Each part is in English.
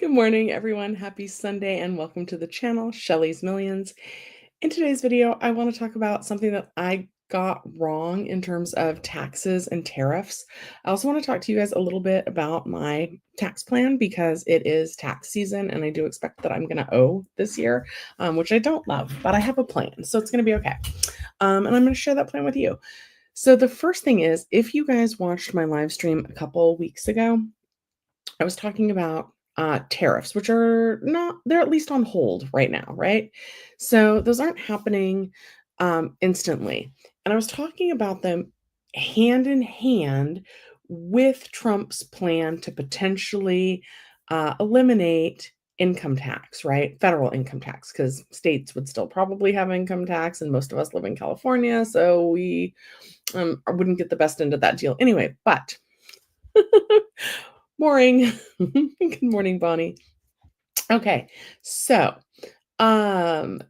Good morning, everyone. Happy Sunday and welcome to the channel, Shelly's Millions. In today's video, I want to talk about something that I got wrong in terms of taxes and tariffs. I also want to talk to you guys a little bit about my tax plan because it is tax season and I do expect that I'm going to owe this year, which I don't love, but I have a plan, so it's going to be okay. And I'm going to share that plan with you. So the first thing is, if you guys watched my live stream a couple weeks ago, I was talking about tariffs, which are not, they're at least on hold right now, right? So those aren't happening instantly. And I was talking about them hand in hand with Trump's plan to potentially eliminate income tax, right? Federal income tax, because states would still probably have income tax, and most of us live in California, so we wouldn't get the best end of that deal anyway. But boring. Good morning, Bonnie. Okay, so um,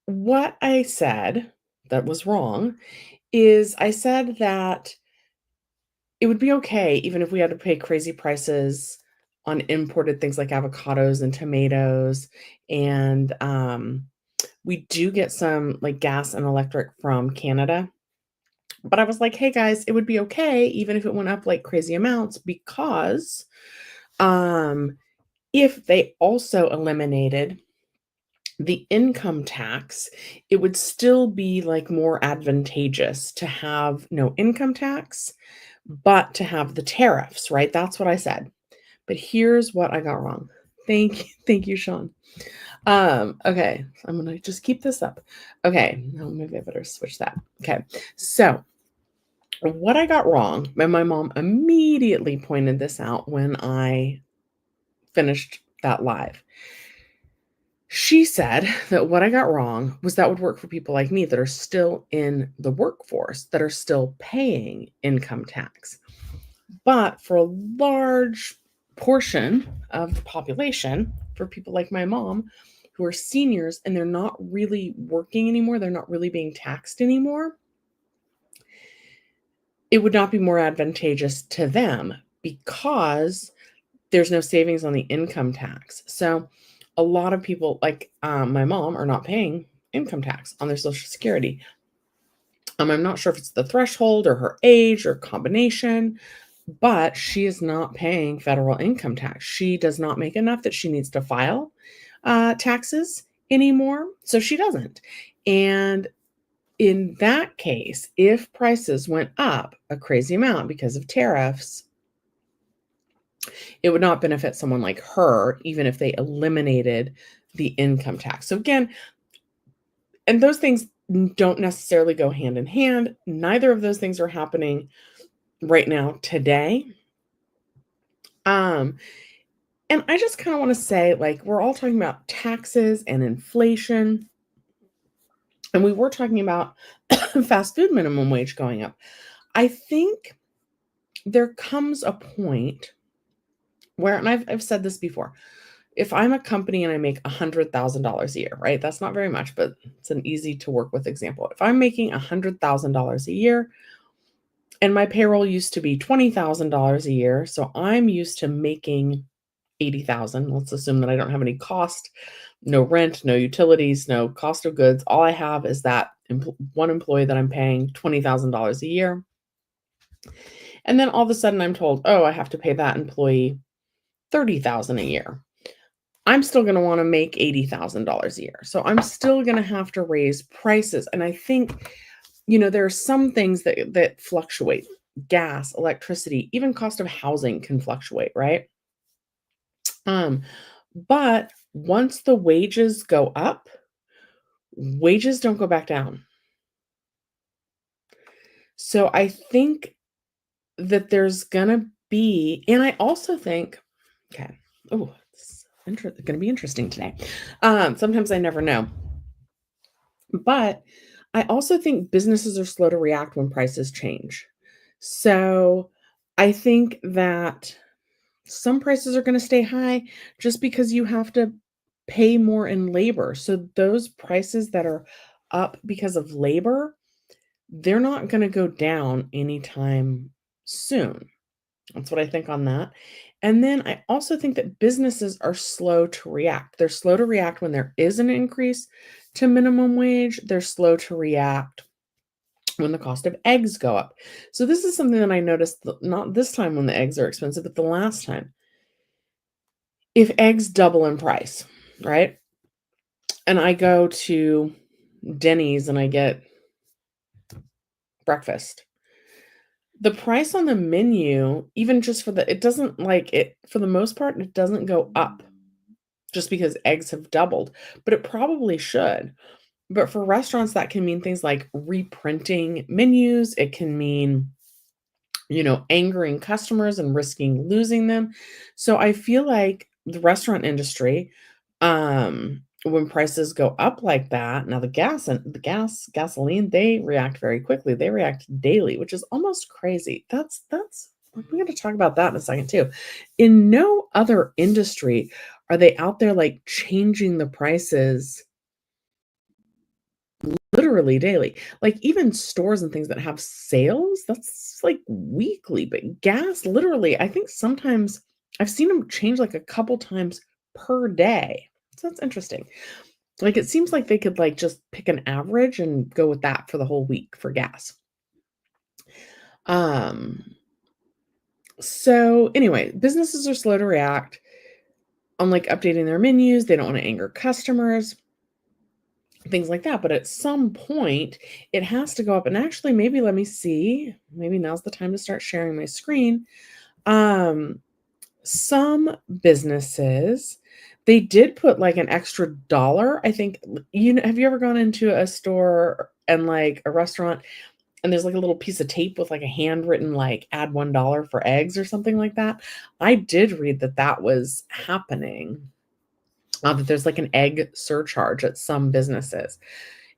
what I said that was wrong is I said that it would be okay even if we had to pay crazy prices on imported things like avocados and tomatoes. And we do get some like gas and electric from Canada. But I was like, hey guys, it would be okay even if it went up like crazy amounts because if they also eliminated the income tax, it would still be like more advantageous to have no income tax, but to have the tariffs, right? That's what I said. But here's what I got wrong. Thank you, Sean. Okay, I'm gonna just keep this up. Okay, no, maybe I better switch that. Okay, so what I got wrong, and my mom immediately pointed this out when I finished that live. She said that what I got wrong was that would work for people like me that are still in the workforce, that are still paying income tax. But for a large portion of the population, for people like my mom who are seniors and they're not really working anymore, they're not really being taxed anymore, it would not be more advantageous to them because there's no savings on the income tax. So a lot of people like my mom are not paying income tax on their Social Security. I'm not sure if it's the threshold or her age or combination, but she is not paying federal income tax. She does not make enough that she needs to file taxes anymore. So she doesn't. And in that case, if prices went up a crazy amount because of tariffs, it would not benefit someone like her, even if they eliminated the income tax. So again, and those things don't necessarily go hand in hand. Neither of those things are happening right now today. And I just kind of want to say, like, we're all talking about taxes and inflation, and we were talking about fast food minimum wage going up. I think there comes a point where, and I've said this before, if I'm a company and I make $100,000 a year, right? That's not very much, but it's an easy to work with example. If I'm making $100,000 a year and my payroll used to be $20,000 a year, so I'm used to making 80,000. Let's assume that I don't have any cost, no rent, no utilities, no cost of goods. All I have is that one employee that I'm paying $20,000 a year. And then all of a sudden I'm told, oh, I have to pay that employee $30,000 a year. I'm still going to want to make $80,000 a year. So I'm still going to have to raise prices. And I think, there are some things that fluctuate. Gas, electricity, even cost of housing can fluctuate, right? But once the wages go up, wages don't go back down. So I think that there's going to be, and I also think, okay, oh, it's going to be interesting today. Sometimes I never know. But I also think businesses are slow to react when prices change. So I think that some prices are going to stay high just because you have to pay more in labor. So those prices that are up because of labor, they're not going to go down anytime soon. That's what I think on that. And then I also think that businesses are slow to react. They're slow to react when there is an increase to minimum wage. They're slow to react when the cost of eggs go up. So this is something that I noticed not this time when the eggs are expensive, but the last time. If eggs double in price, right? And I go to Denny's and I get breakfast. The price on the menu, even just for it doesn't like it for the most part, it doesn't go up just because eggs have doubled, but it probably should. But for restaurants, that can mean things like reprinting menus. It can mean, angering customers and risking losing them. So I feel like the restaurant industry, when prices go up like that, now gasoline, they react very quickly. They react daily, which is almost crazy. That's we're going to talk about that in a second too. In no other industry are they out there like changing the prices literally daily. Like, even stores and things that have sales, that's, like, weekly, but gas, literally, I think sometimes I've seen them change, like, a couple times per day. So that's interesting. Like, it seems like they could, like, just pick an average and go with that for the whole week for gas. Um, so anyway, businesses are slow to react on, like, updating their menus. They don't wanna anger customers. Things like that, but at some point, it has to go up, and actually, maybe let me see, maybe now's the time to start sharing my screen. Um, some businesses, they did put, like, an extra dollar, I think have you ever gone into a store and, like, a restaurant, and there's, like, a little piece of tape with, like, a handwritten, like, "Add $1 for eggs," or something like that? I did read that that was happening, that there's, like, an egg surcharge at some businesses.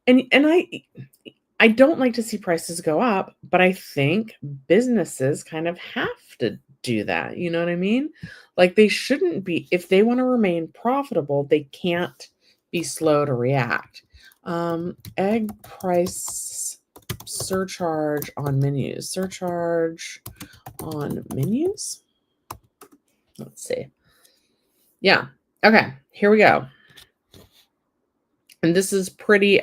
And I don't like to see prices go up, but I think businesses kind of have to do that, you know what I mean? Like, they shouldn't be if they wanna remain profitable, they can't be slow to react. Egg price surcharge on menus. Surcharge on menus? Let's see. Yeah. Okay, here we go. And this is pretty,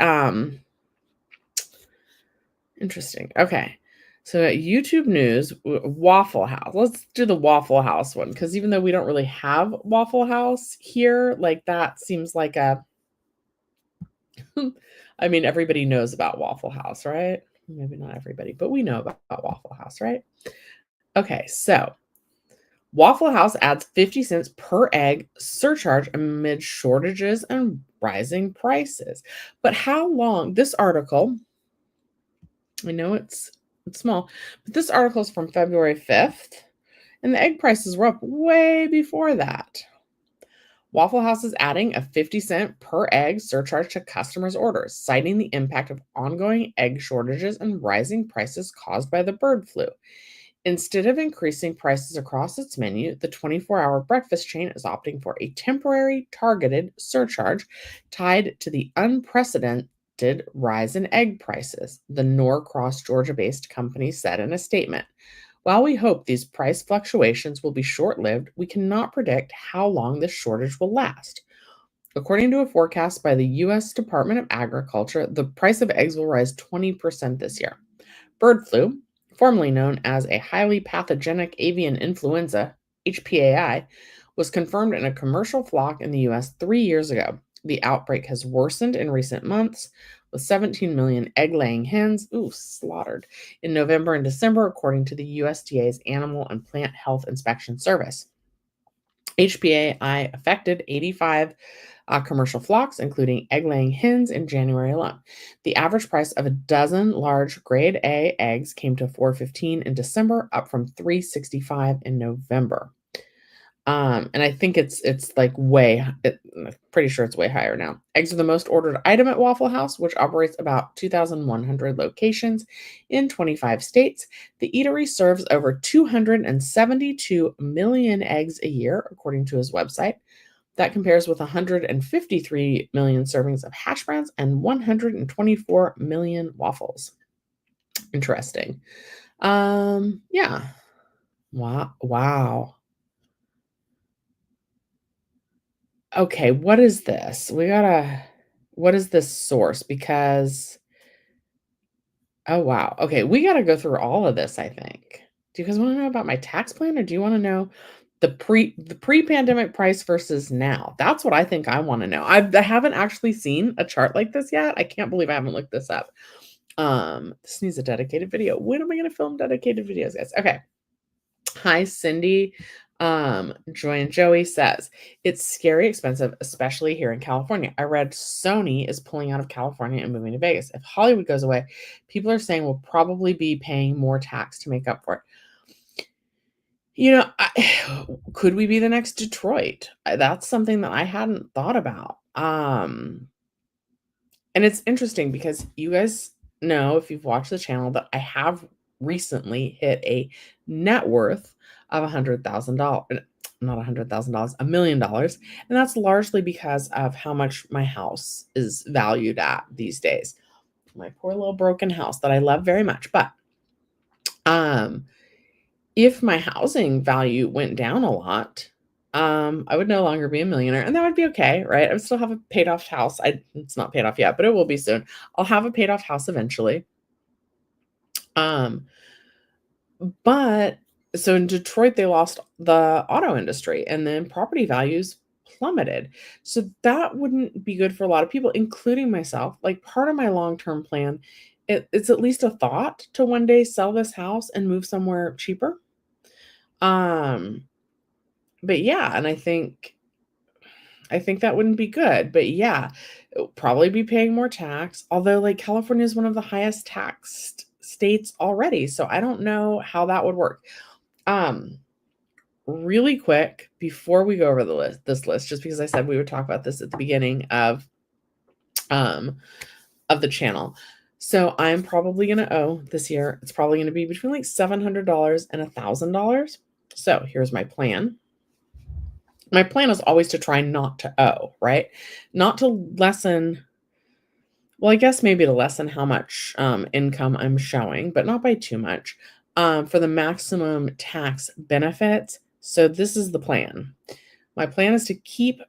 interesting. Okay. So at YouTube News, Waffle House. Let's do the Waffle House one because even though we don't really have Waffle House here, like that seems like a. I mean, everybody knows about Waffle House, right? Maybe not everybody, but we know about Waffle House, right? Okay, so Waffle House adds 50 cents per egg surcharge amid shortages and rising prices. But how long? This article, I know it's small, but this article is from February 5th, and the egg prices were up way before that. Waffle House is adding a 50-cent per egg surcharge to customers' orders, citing the impact of ongoing egg shortages and rising prices caused by the bird flu. Instead of increasing prices across its menu, the 24-hour breakfast chain is opting for a temporary targeted surcharge tied to the unprecedented rise in egg prices, the Norcross, Georgia-based company said in a statement. While we hope these price fluctuations will be short-lived, we cannot predict how long this shortage will last. According to a forecast by the U.S. Department of Agriculture, the price of eggs will rise 20% this year. Bird flu, formerly known as a highly pathogenic avian influenza, HPAI, was confirmed in a commercial flock in the US 3 years ago. The outbreak has worsened in recent months, with 17 million egg laying hens slaughtered in November and December, according to the USDA's Animal and Plant Health Inspection Service. HPAI affected 85 commercial flocks, including egg-laying hens, in January alone. The average price of a dozen large grade A eggs came to $4.15 in December, up from $3.65 in November. And I think it's like I'm pretty sure it's way higher now. Eggs are the most ordered item at Waffle House, which operates about 2,100 locations in 25 states. The eatery serves over 272 million eggs a year, according to his website. That compares with 153 million servings of hash browns and 124 million waffles. Interesting. Yeah. Wow. Okay, what is this? What is this source? Because oh, wow. Okay, we gotta go through all of this, I think. Do you guys wanna know about my tax plan, or do you wanna know the pre-pandemic price versus now? That's what I think I wanna know. I haven't actually seen a chart like this yet. I can't believe I haven't looked this up. This needs a dedicated video. When am I gonna film dedicated videos, guys? Okay. Hi, Cindy. Joy and Joey says, it's scary expensive, especially here in California. I read Sony is pulling out of California and moving to Vegas. If Hollywood goes away, people are saying we'll probably be paying more tax to make up for it. Could we be the next Detroit? That's something that I hadn't thought about. And it's interesting because you guys know, if you've watched the channel, that I have recently hit a net worth of $100,000, not $100,000, $1,000,000. And that's largely because of how much my house is valued at these days. My poor little broken house that I love very much. But um, if my housing value went down a lot, I would no longer be a millionaire, and that would be okay, right? I would still have a paid off house. It's not paid off yet, but it will be soon. I'll have a paid off house eventually. Um, but so in Detroit, they lost the auto industry, and then property values plummeted. So that wouldn't be good for a lot of people, including myself. Like, part of my long-term plan, it's at least a thought to one day sell this house and move somewhere cheaper. Um, but yeah, and I think that wouldn't be good, but yeah, it'll probably be paying more tax, although, like, California is one of the highest taxed states already, so I don't know how that would work. Um, Really quick, before we go over this list, just because I said we would talk about this at the beginning um, of the channel. So I'm probably gonna owe this year, it's probably gonna be between, like, $700 and $1,000. So here's my plan. My plan is always to try not to owe, right? Not to lessen, well, I guess maybe to lessen how much income I'm showing, but not by too much, for the maximum tax benefit. So this is the plan. My plan is to keep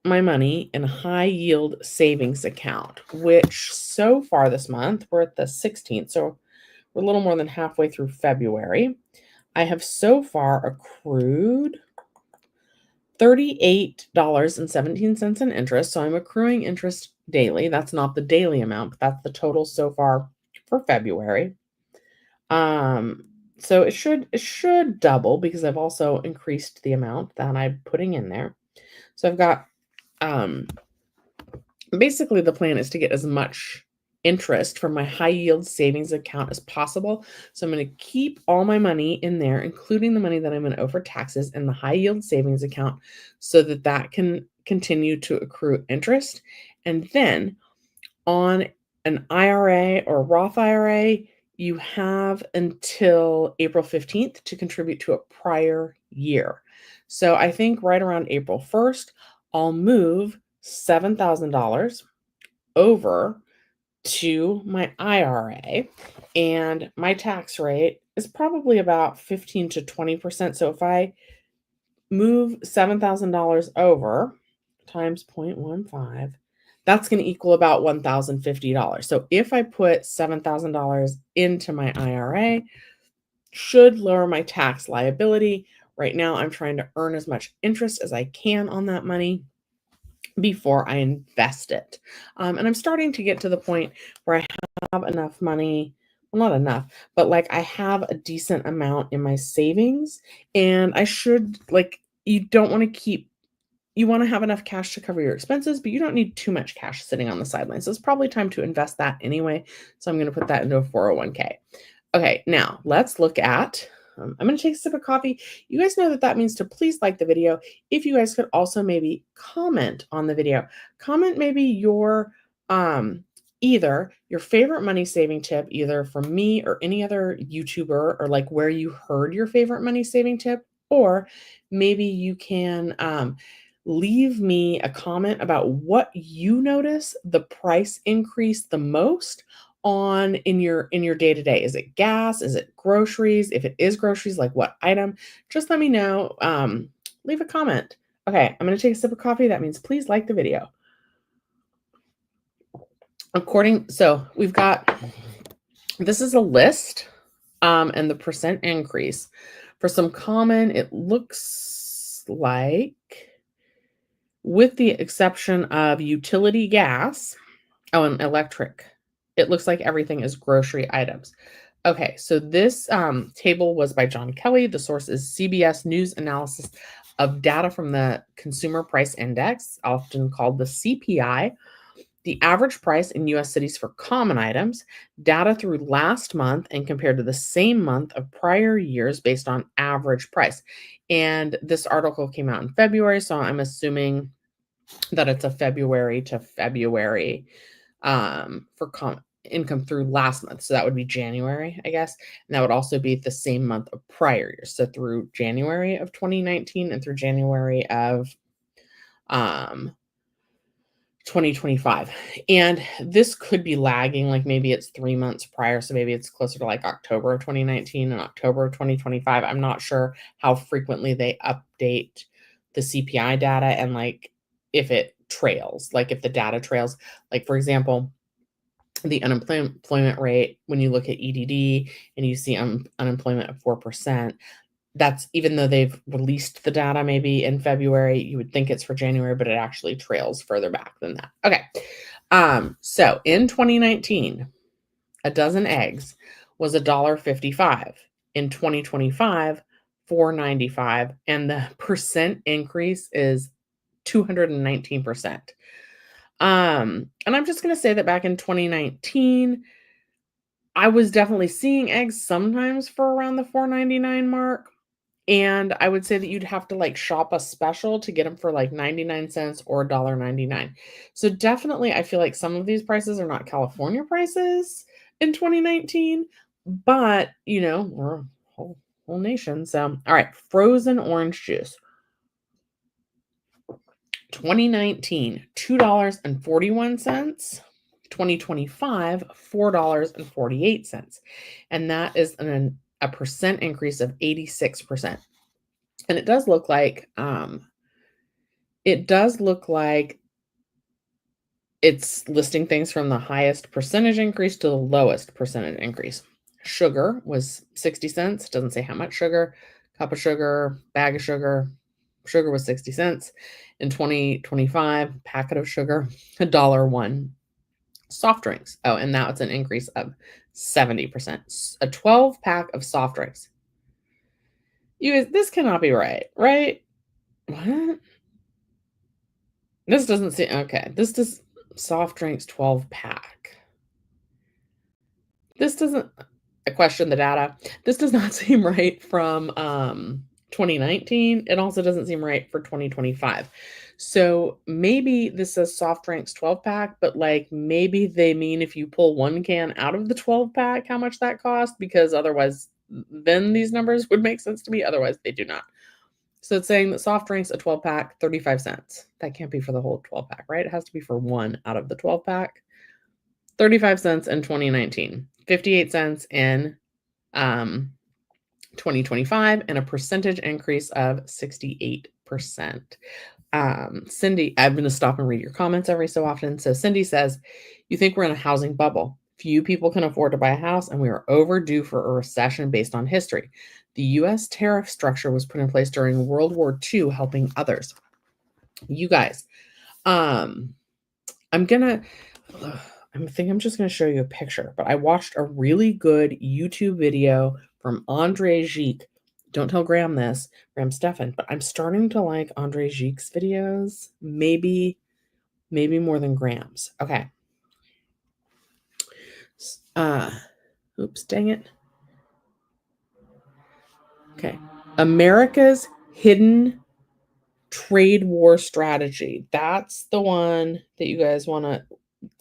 my money in a high yield savings account, which so far this month, we're at the 16th, so we're a little more than halfway through February. I have so far accrued $38.17 in interest. So I'm accruing interest daily. That's not the daily amount, but that's the total so far for February. Um, so it should double because I've also increased the amount that I'm putting in there. So I've got um basically the plan is to get as much interest from my high yield savings account as possible. So I'm going to keep all my money in there, including the money that I'm going to owe for taxes, in the high yield savings account so that that can continue to accrue interest. And then on an IRA or Roth IRA, you have until April 15th to contribute to a prior year. So I think right around April 1st, I'll move $7,000 over to my IRA, and my tax rate is probably about 15 to 20%. So if I move $7,000 over times 0.15, that's going to equal about $1,050. So if I put $7,000 into my IRA, should lower my tax liability. Right now, I'm trying to earn as much interest as I can on that money before I invest it. And I'm starting to get to the point where I have enough money. Well, not enough, but like I have a decent amount in my savings, and I should, like, you don't want to keep, you want to have enough cash to cover your expenses, but you don't need too much cash sitting on the sidelines. So it's probably time to invest that anyway. So I'm going to put that into a 401k. Okay, now let's look at, I'm going to take a sip of coffee. You guys know that that means to please like the video. If you guys could also maybe comment on the video, comment maybe your, either your favorite money saving tip, either from me or any other YouTuber, or like where you heard your favorite money saving tip, or maybe you can, leave me a comment about what you notice the price increase the most on in your day-to-day? Is it gas? Is it groceries? If it is groceries, like what item? Just let me know. Leave a comment. Okay, I'm going to take a sip of coffee. That means please like the video. So we've got, this is a list, and the percent increase. For some common, it looks like, with the exception of utility gas, and electric, it looks like everything is grocery items. Okay, so this table was by John Kelly. The source is CBS News analysis of data from the Consumer Price Index, often called the CPI. The average price in US cities for common items, data through last month and compared to the same month of prior years based on average price. And this article came out in February, so I'm assuming that it's a February to February for income through last month. So that would be January, I guess. And that would also be the same month of prior years. So through January of 2019 and through January of 2025. And this could be lagging, like maybe it's 3 months prior. So maybe it's closer to like October of 2019 and October of 2025. I'm not sure how frequently they update the CPI data and like if it trails, like if the data trails, like for example, the unemployment rate, when you look at EDD and you see unemployment of 4%, that's, even though they've released the data maybe in February, you would think it's for January, but it actually trails further back than that. Okay. So in 2019, a dozen eggs was $1.55. In 2025, $4.95, and the percent increase is 219%. And I'm just going to say that back in 2019, I was definitely seeing eggs sometimes for around the $4.99 mark. And I would say that you'd have to like shop a special to get them for like 99 cents or $1.99. So definitely I feel like some of these prices are not California prices in 2019, but you know, we're a whole nation. So, all right, frozen orange juice. 2019, $2.41. 2025, $4.48. And that is a percent increase of 86%. And it does look like it's listing things from the highest percentage increase to the lowest percentage increase. Sugar was 60 cents. Doesn't say how much sugar. Cup of sugar, bag of sugar. Sugar was 60 cents. In 2025, packet of sugar, $1.01. Soft drinks. Oh, and now it's an increase of 70%. A 12-pack of soft drinks. You guys, this cannot be right, right? What? This doesn't seem okay. This does soft drinks 12-pack. This doesn't, I question the data. This does not seem right from 2019. It also doesn't seem right for 2025. So maybe this says soft drinks 12-pack, but like maybe they mean if you pull one can out of the 12-pack, how much that cost, because otherwise then these numbers would make sense to me. Otherwise they do not. So it's saying that soft drinks, a 12-pack, 35 cents. That can't be for the whole 12-pack, right? It has to be for one out of the 12-pack. 35 cents in 2019, 58 cents in 2025, and a percentage increase of 68%. Cindy, I'm going to stop and read your comments every so often. So Cindy says, you think we're in a housing bubble. Few people can afford to buy a house, and we are overdue for a recession based on history. The U.S. tariff structure was put in place during World War II, helping others. You guys, I think I'm just going to show you a picture, but I watched a really good YouTube video from Andre Gique. Don't tell Graham this, Graham Stephan, but I'm starting to like Andre Gique's videos. Maybe more than Graham's. Okay. Oops, dang it. Okay. America's Hidden Trade War Strategy. That's the one that you guys want to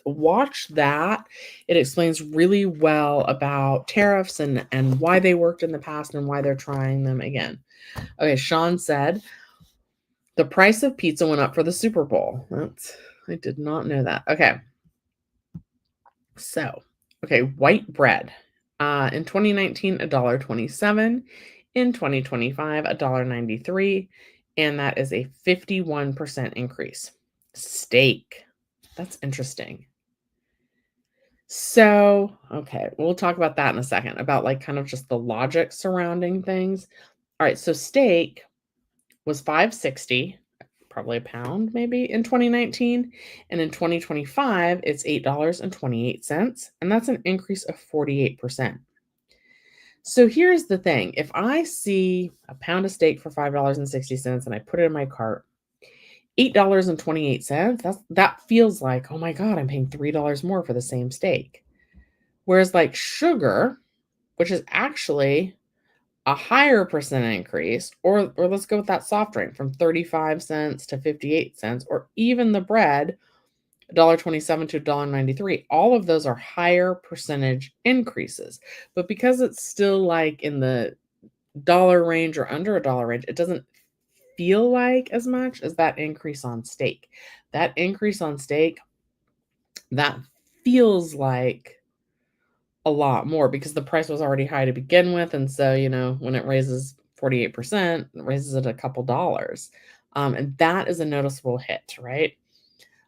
watch. That it explains really well about tariffs and why they worked in the past and why they're trying them again. Okay, Sean said the price of pizza went up for the Super Bowl. I did not know that. Okay. So Okay, white bread. In 2019, $1.27. In 2025, $1.93. And that is a 51% increase. Steak. That's interesting. So, okay, we'll talk about that in a second, about like kind of just the logic surrounding things. All right, so steak was 5.60, probably a pound maybe in 2019, and in 2025 it's $8.28, and that's an increase of 48%. So here's the thing, if I see a pound of steak for $5.60 and I put it in my cart, $8.28, that feels like, oh my god, I'm paying $3 more for the same steak. Whereas like sugar, which is actually a higher percent increase, or let's go with that soft drink from 35 cents to 58 cents, or even the bread, $1.27 to $1.93. All of those are higher percentage increases. But because it's still like in the dollar range or under a dollar range, it doesn't feel like as much as that increase on steak. That increase on steak, that feels like a lot more because the price was already high to begin with, and so, when it raises 48%, it raises it a couple dollars, and that is a noticeable hit, right?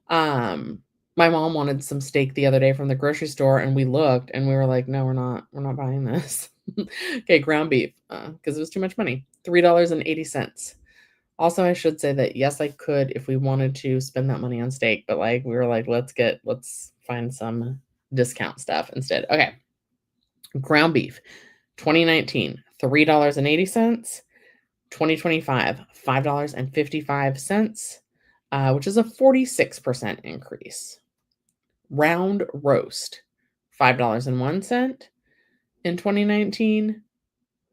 Um, my mom wanted some steak the other day from the grocery store, and we looked, and we were like, "No, we're not buying this." Okay, ground beef, because it was too much money, $3.80. Also, I should say that, yes, I could, if we wanted to, spend that money on steak, but, like, we were like, "Let's find some discount stuff instead." Okay. Ground beef, 2019, $3.80. 2025, $5.55, which is a 46% increase. Round roast, $5.01 in 2019,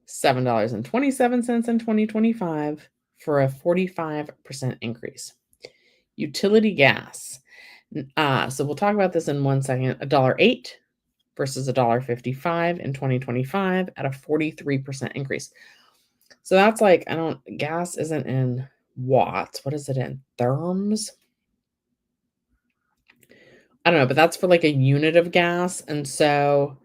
$7.27 in 2025, for a 45% increase. Utility gas. So we'll talk about this in 1 second. $1.08 versus $1.55 in 2025 at a 43% increase. So that's like, gas isn't in watts. What is it in? Therms? I don't know, but that's for like a unit of gas. And so,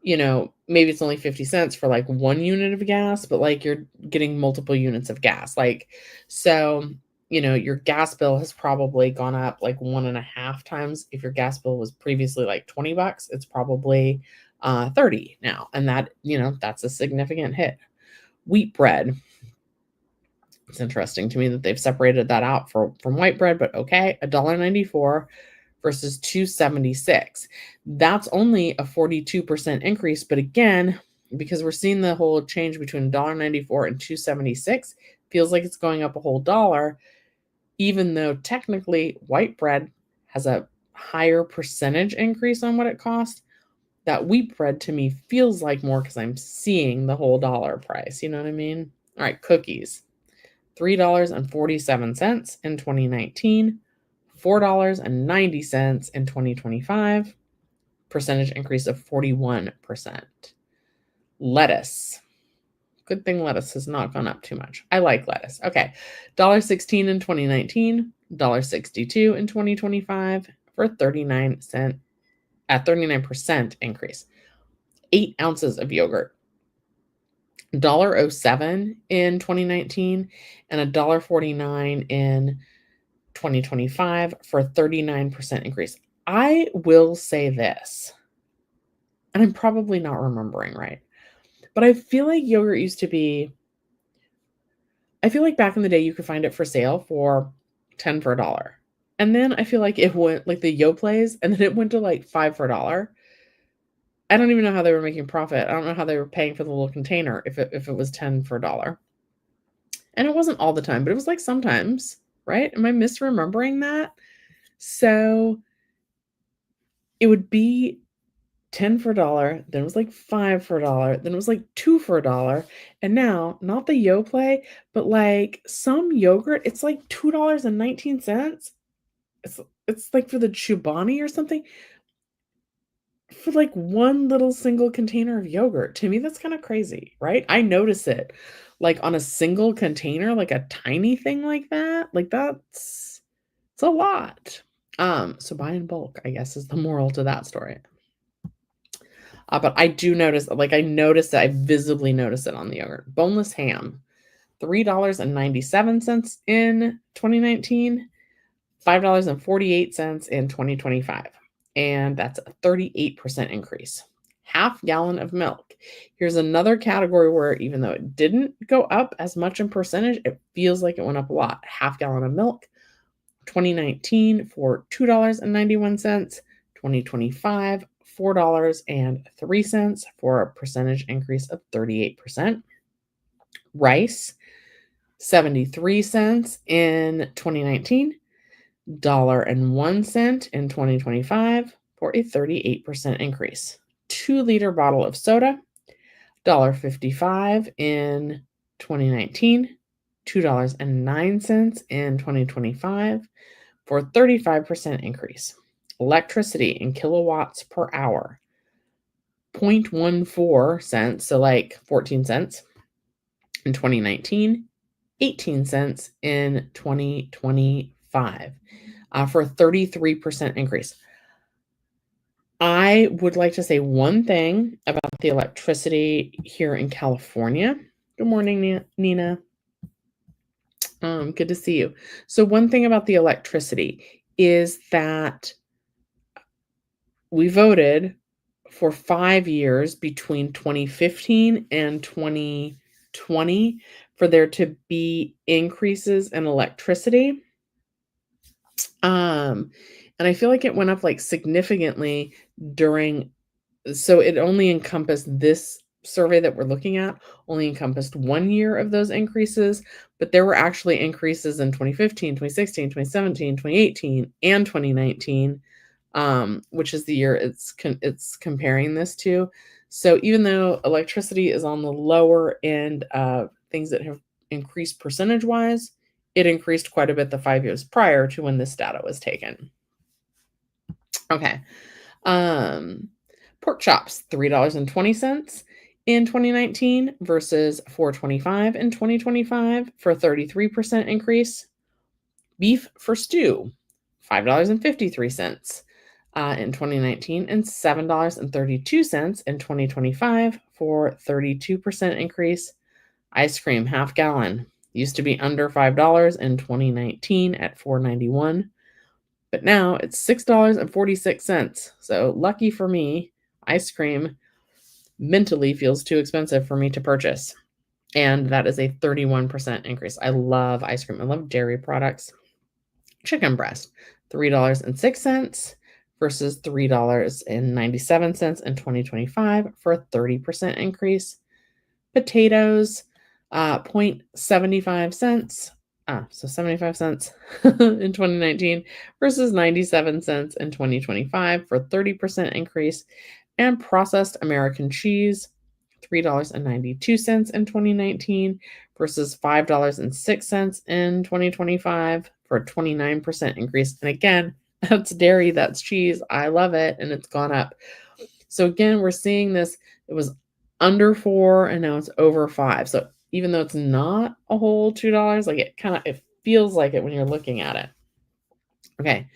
maybe it's only 50 cents for like 1 unit of gas, but like you're getting multiple units of gas. Like, so, your gas bill has probably gone up like 1.5 times. If your gas bill was previously like $20, it's probably 30 now. And that, that's a significant hit. Wheat bread. It's interesting to me that they've separated that out from white bread, but okay, $1.94 versus $2.76. That's only a 42% increase, but again, because we're seeing the whole change between $1.94 and $2.76, feels like it's going up a whole dollar, even though technically white bread has a higher percentage increase on what it costs. That wheat bread to me feels like more because I'm seeing the whole dollar price. You know what I mean? All right, cookies. $3.47 in 2019, $4.90 in 2025, percentage increase of 41%. Lettuce. Good thing lettuce has not gone up too much. I like lettuce. Okay. $1.16 in 2019, $1.62 in 2025 for 39% increase. 8 ounces of yogurt. $1.07 in 2019 and $1.49 in 2025 for a 39% increase. I will say this, and I'm probably not remembering right, but I feel like yogurt used to be, I feel like back in the day you could find it for sale for 10 for $1. And then I feel like it went like the Yoplait, and then it went to like 5 for $1. I don't even know how they were making profit. I don't know how they were paying for the little container if it was 10 for $1. And it wasn't all the time, but it was like sometimes, right? Am I misremembering that? So it would be 10 for $1, then it was like 5 for $1, then it was like 2 for $1, and now, not the Yoplait, but like some yogurt, it's like $2.19. It's like for the Chobani or something, for like one little single container of yogurt. To me, that's kind of crazy, right? I notice it like on a single container, like a tiny thing like that. Like it's a lot. So buy in bulk, I guess, is the moral to that story. But I do notice, like, I noticed it, I visibly noticed it on the yogurt. Boneless ham, $3.97 in 2019, $5.48 in 2025. And that's a 38% increase. Half gallon of milk. Here's another category where even though it didn't go up as much in percentage, it feels like it went up a lot. Half gallon of milk, 2019 for $2.91, 2025 $4.03 for a percentage increase of 38%. Rice, 73 cents in 2019, $1.01 in 2025 for a 38% increase. 2-liter bottle of soda, $1.55 in 2019, $2.09 in 2025 for a 35% increase. Electricity in kilowatts per hour, 0.14 cents, so like 14 cents in 2019, 18 cents in 2025 for a 33% increase. I would like to say one thing about the electricity here in California. Good morning, Nina. Good to see you. So one thing about the electricity is that we voted for 5 years between 2015 and 2020 for there to be increases in electricity. And I feel like it went up like significantly during, so it only encompassed, this survey that we're looking at only encompassed 1 year of those increases, but there were actually increases in 2015, 2016, 2017, 2018, and 2019, which is the year it's comparing this to. So even though electricity is on the lower end of things that have increased percentage-wise, it increased quite a bit the 5 years prior to when this data was taken. Okay. Pork chops, $3.20 in 2019 versus $4.25 in 2025 for a 33% increase. Beef for stew, $5.53 in 2019 and $7.32 in 2025 for 32% increase. Ice cream, half gallon, used to be under $5 in 2019 at $4.91, but now it's $6.46. So lucky for me, ice cream mentally feels too expensive for me to purchase. And that is a 31% increase. I love ice cream. I love dairy products. Chicken breast, $3.06 versus $3.97 in 2025 for a 30% increase. Potatoes, 0.75 cents. So 75 cents in 2019 versus 97 cents in 2025 for a 30% increase. And processed American cheese, $3.92 in 2019 versus $5.06 in 2025 for a 29% increase. And again, that's dairy, that's cheese. I love it. And it's gone up. So again, we're seeing this. It was under $4 and now it's over $5. So even though it's not a whole $2, like it feels like it when you're looking at it. Okay.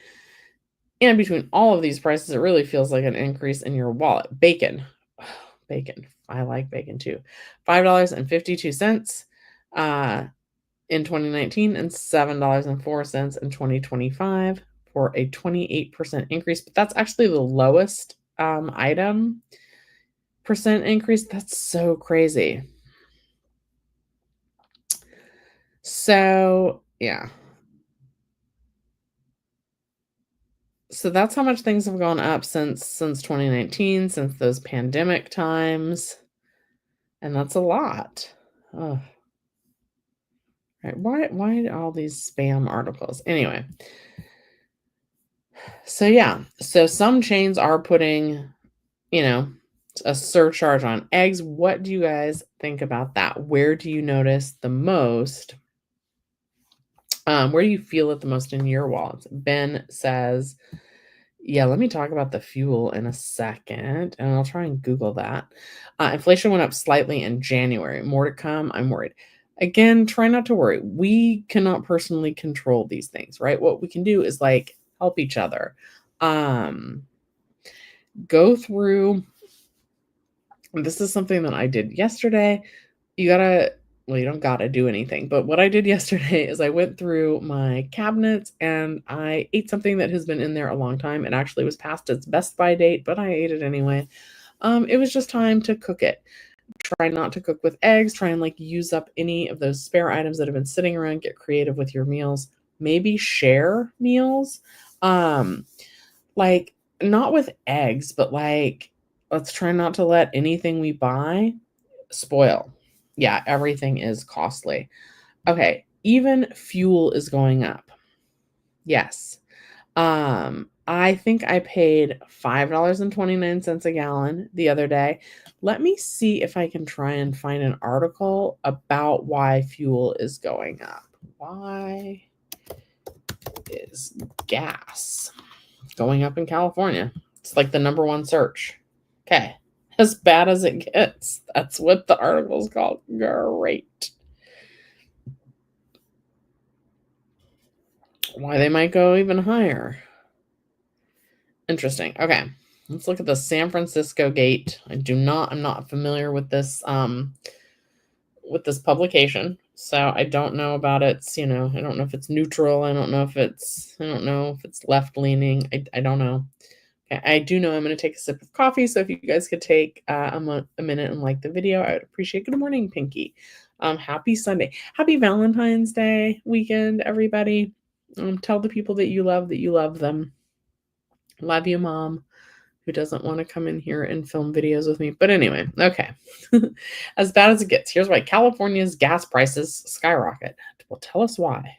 And between all of these prices, it really feels like an increase in your wallet. Bacon. Bacon. I like bacon too. $5.52 in 2019 and $7.04 in 2025 for a 28% increase. But that's actually the lowest item percent increase. That's so crazy. So, yeah. So that's how much things have gone up since 2019, since those pandemic times. And that's a lot. Oh. Right. Why all these spam articles? Anyway. So yeah. So some chains are putting, a surcharge on eggs. What do you guys think about that? Where do you notice the most? Where do you feel it the most in your wallets? Ben says, yeah, let me talk about the fuel in a second, and I'll try and Google that. Inflation went up slightly in January. More to come. I'm worried. Again, try not to worry. We cannot personally control these things, right? What we can do is help each other. Go through This is something that I did yesterday. You gotta well, you don't gotta do anything, but what I did yesterday is I went through my cabinets and I ate something that has been in there a long time. It actually was past its best by date, but I ate it anyway. It was just time to cook it. Try not to cook with eggs. Try and like use up any of those spare items that have been sitting around. Get creative with your meals. Maybe share meals. Um, like not with eggs, but like let's try not to let anything we buy spoil. Yeah, everything is costly. Okay, even fuel is going up. Yes. I think I paid $5.29 a gallon the other day. Let me see if I can try and find an article about why fuel is going up. Why is gas going up in California? It's like the number one search. Okay. As bad as it gets. That's what the article's called. Great. Why they might go even higher. Interesting. Okay. Let's look at the San Francisco Gate. I'm not familiar with this publication. So I don't know about its, I don't know if it's neutral. I don't know if it's left leaning. I don't know. Okay, I do know I'm going to take a sip of coffee. So if you guys could take a minute and like the video, I would appreciate. Good morning, Pinky. Happy Sunday. Happy Valentine's Day weekend, everybody. Tell the people that you love them. Love you, Mom, who doesn't want to come in here and film videos with me. But anyway, okay. As bad as it gets, here's why California's gas prices skyrocket. Well, tell us why.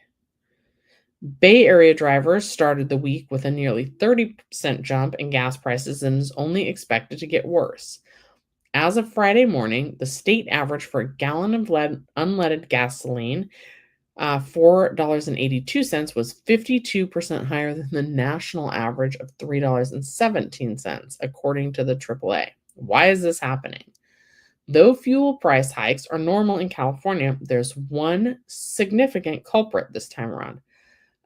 Bay Area drivers started the week with a nearly 30% jump in gas prices and is only expected to get worse. As of Friday morning, the state average for a gallon of unleaded gasoline, $4.82, was 52% higher than the national average of $3.17, according to the AAA. Why is this happening? Though fuel price hikes are normal in California, there's one significant culprit this time around.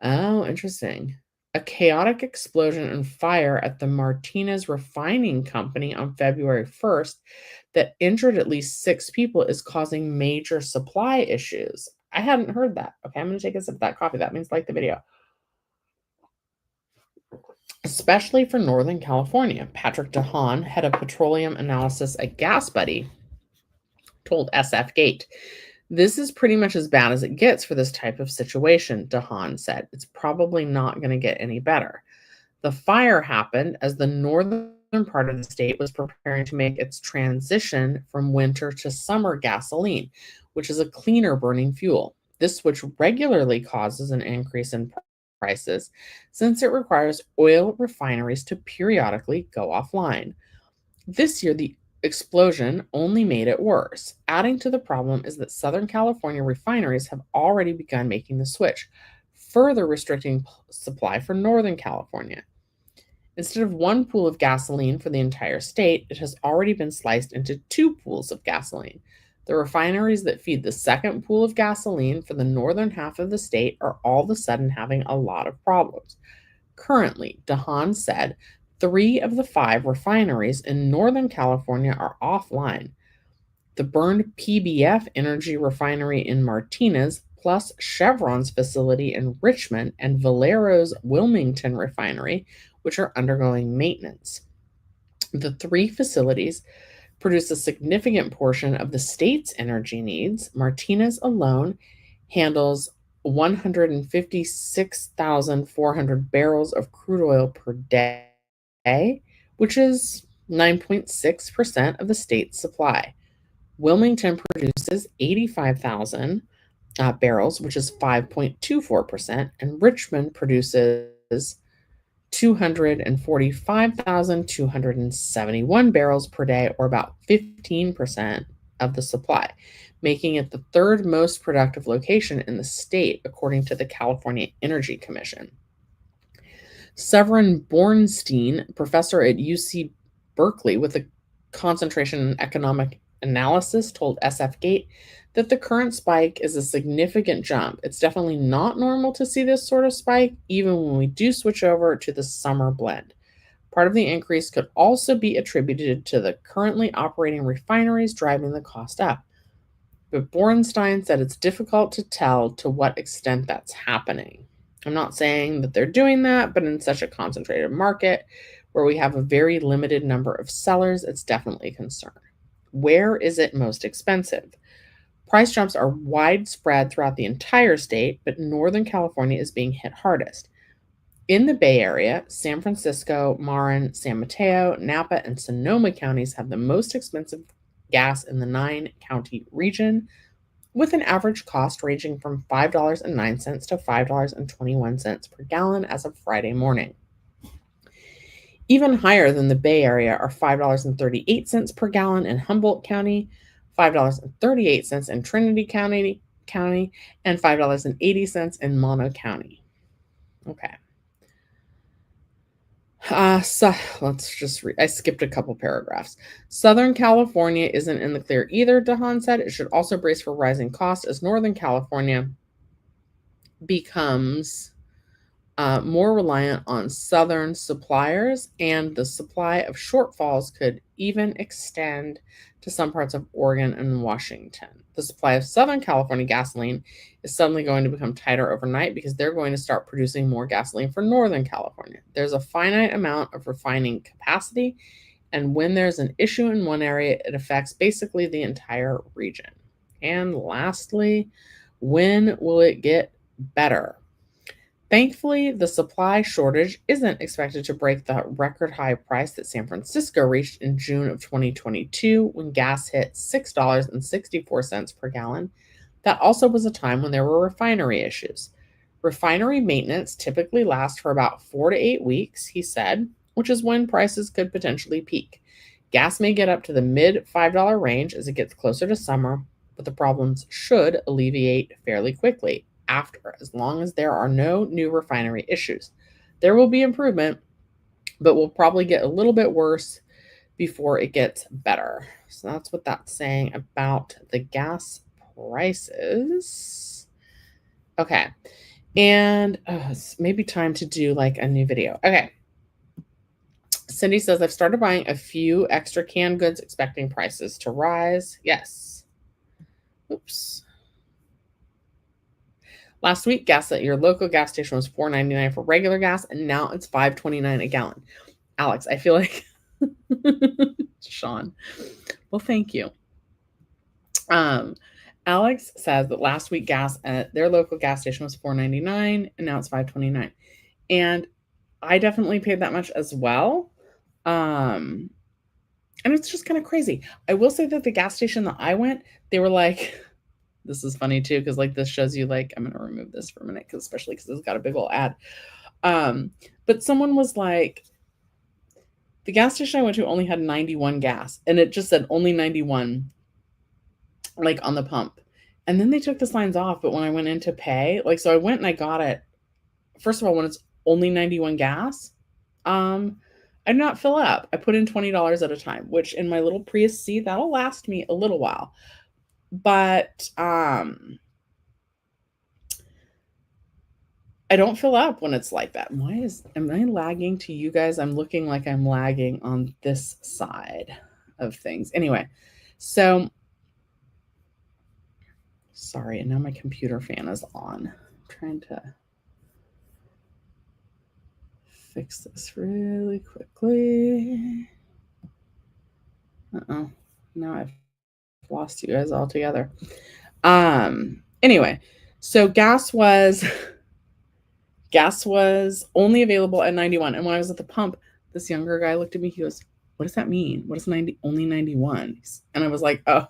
Oh, interesting. A chaotic explosion and fire at the Martinez Refining Company on February 1st that injured at least 6 people is causing major supply issues. I hadn't heard that. Okay, I'm going to take a sip of that coffee. That means like the video. Especially for Northern California. Patrick DeHaan, head of petroleum analysis at GasBuddy, told SF Gate. This is pretty much as bad as it gets for this type of situation, DeHaan said. It's probably not going to get any better. The fire happened as the northern part of the state was preparing to make its transition from winter to summer gasoline, which is a cleaner burning fuel. This switch regularly causes an increase in prices since it requires oil refineries to periodically go offline. This year, the explosion only made it worse. Adding to the problem is that Southern California refineries have already begun making the switch, further restricting supply for Northern California. Instead of one pool of gasoline for the entire state, it has already been sliced into 2 pools of gasoline. The refineries that feed the second pool of gasoline for the northern half of the state are all of a sudden having a lot of problems. Currently, DeHaan said 3 of the 5 refineries in Northern California are offline. The burned PBF Energy Refinery in Martinez, plus Chevron's facility in Richmond and Valero's Wilmington Refinery, which are undergoing maintenance. The 3 facilities produce a significant portion of the state's energy needs. Martinez alone handles 156,400 barrels of crude oil per day, which is 9.6% of the state's supply. Wilmington produces 85,000 barrels, which is 5.24%, and Richmond produces 245,271 barrels per day, or about 15% of the supply, making it the 3rd most productive location in the state, according to the California Energy Commission. Severin Bornstein, professor at UC Berkeley with a concentration in economic analysis, told SF Gate that the current spike is a significant jump. It's definitely not normal to see this sort of spike, even when we do switch over to the summer blend. Part of the increase could also be attributed to the currently operating refineries driving the cost up. But Borenstein said it's difficult to tell to what extent that's happening. I'm not saying that they're doing that, but in such a concentrated market where we have a very limited number of sellers, it's definitely a concern. Where is it most expensive? Price jumps are widespread throughout the entire state, but Northern California is being hit hardest. In the Bay Area, San Francisco, Marin, San Mateo, Napa, and Sonoma counties have the most expensive gas in the 9-county region, with an average cost ranging from $5.09 to $5.21 per gallon as of Friday morning. Even higher than the Bay Area are $5.38 per gallon in Humboldt County, $5.38 in Trinity County, and $5.80 in Mono County. Okay. So let's just I skipped a couple paragraphs. Southern California isn't in the clear either, DeHaan said. It should also brace for rising costs as Northern California becomes more reliant on Southern suppliers, and the supply of shortfalls could even extend to some parts of Oregon and Washington. The supply of Southern California gasoline is suddenly going to become tighter overnight because they're going to start producing more gasoline for Northern California. There's a finite amount of refining capacity, and when there's an issue in one area, it affects basically the entire region. And lastly, when will it get better? Thankfully, the supply shortage isn't expected to break the record high price that San Francisco reached in June of 2022 when gas hit $6.64 per gallon. That also was a time when there were refinery issues. Refinery maintenance typically lasts for about 4 to 8 weeks, he said, which is when prices could potentially peak. Gas may get up to the mid $5 range as it gets closer to summer, but the problems should alleviate fairly quickly after, as long as there are no new refinery issues. There will be improvement, but we'll probably get a little bit worse before it gets better. So that's what that's saying about the gas prices. Okay. And it's maybe time to do like a new video. Okay. Cindy says, I've started buying a few extra canned goods expecting prices to rise. Yes. Oops. Last week, gas at your local gas station was $4.99 for regular gas, and now it's $5.29 a gallon. Alex, I feel like Sean. Well, thank you. Alex says that last week gas at their local gas station was $4.99, and now it's $5.29. And I definitely paid that much as well. And it's just kind of crazy. I will say that the gas station that I went, they were like, this is funny too, because like this shows you like, I'm going to remove this for a minute, especially because it's got a big old ad. But someone was like, the gas station I went to only had 91 gas, and it just said only 91 like on the pump. And then they took the signs off, but when I went in to pay, like, so I went and I got it. First of all, when it's only 91 gas, I did not fill up. I put in $20 at a time, which in my little Prius C, that'll last me a little while. But I don't fill up when it's like that. Am I lagging to you guys? I'm looking like I'm lagging on this side of things. Anyway, so sorry, and now my computer fan is on. I'm trying to fix this really quickly. Now I've lost you guys altogether. Anyway, so gas was only available at 91. And when I was at the pump, this younger guy looked at me. He goes, what does that mean? What is only 91? And I was like, oh,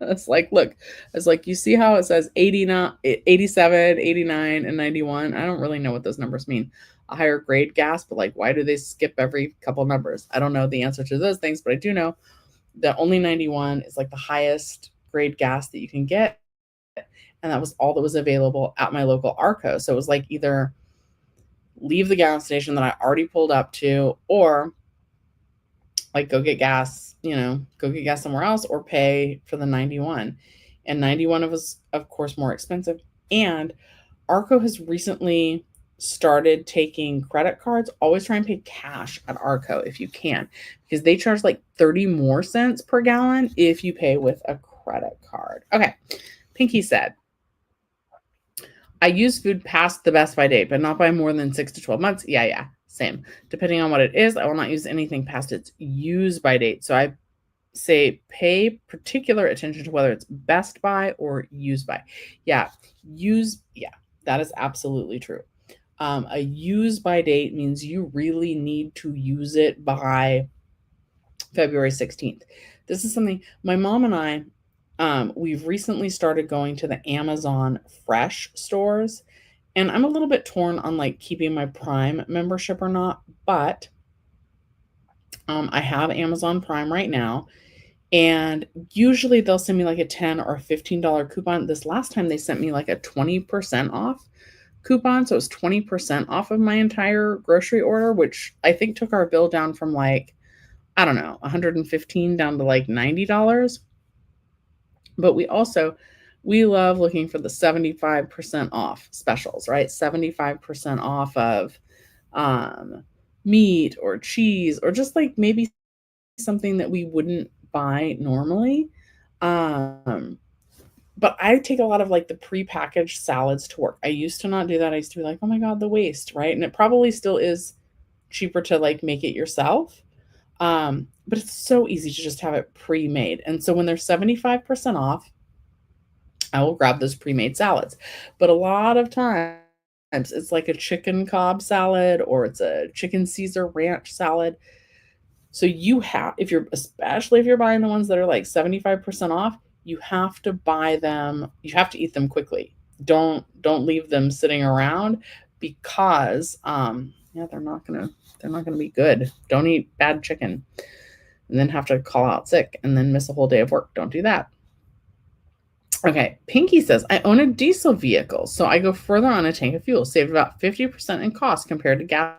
it's like, look, I was like, you see how it says 89, 87, 89, and 91? I don't really know what those numbers mean. A higher grade gas, but like, why do they skip every couple numbers? I don't know the answer to those things, but I do know that only 91 is like the highest grade gas that you can get. And that was all that was available at my local ARCO. So it was like either leave the gas station that I already pulled up to, or like go get gas somewhere else, or pay for the 91. And 91 was, of course, more expensive. And ARCO has recently started taking credit cards, always try and pay cash at Arco if you can, because they charge like 30 more cents per gallon if you pay with a credit card. Okay. Pinky said, I use food past the best by date, but not by more than 6 to 12 months. Yeah, same. Depending on what it is, I will not use anything past its use by date. So I say pay particular attention to whether it's best by or use by. Yeah, that is absolutely true. A use by date means you really need to use it by February 16th. This is something my mom and I, we've recently started going to the Amazon Fresh stores, and I'm a little bit torn on like keeping my Prime membership or not, but I have Amazon Prime right now. And usually they'll send me like a $10 or $15 coupon. This last time they sent me like a 20% off coupon. So it was 20% off of my entire grocery order, which I think took our bill down from like, I don't know, 115 down to like $90. But we love looking for the 75% off specials, right? 75% off of meat or cheese or just like maybe something that we wouldn't buy normally. But I take a lot of like the prepackaged salads to work. I used to not do that. I used to be like, oh my God, the waste, right? And it probably still is cheaper to like make it yourself. But it's so easy to just have it pre-made. And so when they're 75% off, I will grab those pre-made salads. But a lot of times it's like a chicken Cobb salad or it's a chicken Caesar ranch salad. So especially if you're buying the ones that are like 75% off, you have to buy them, you have to eat them quickly. Don't leave them sitting around because they're not gonna be good. Don't eat bad chicken and then have to call out sick and then miss a whole day of work. Don't do that. Okay, Pinky says, I own a diesel vehicle, so I go further on a tank of fuel, saved about 50% in cost compared to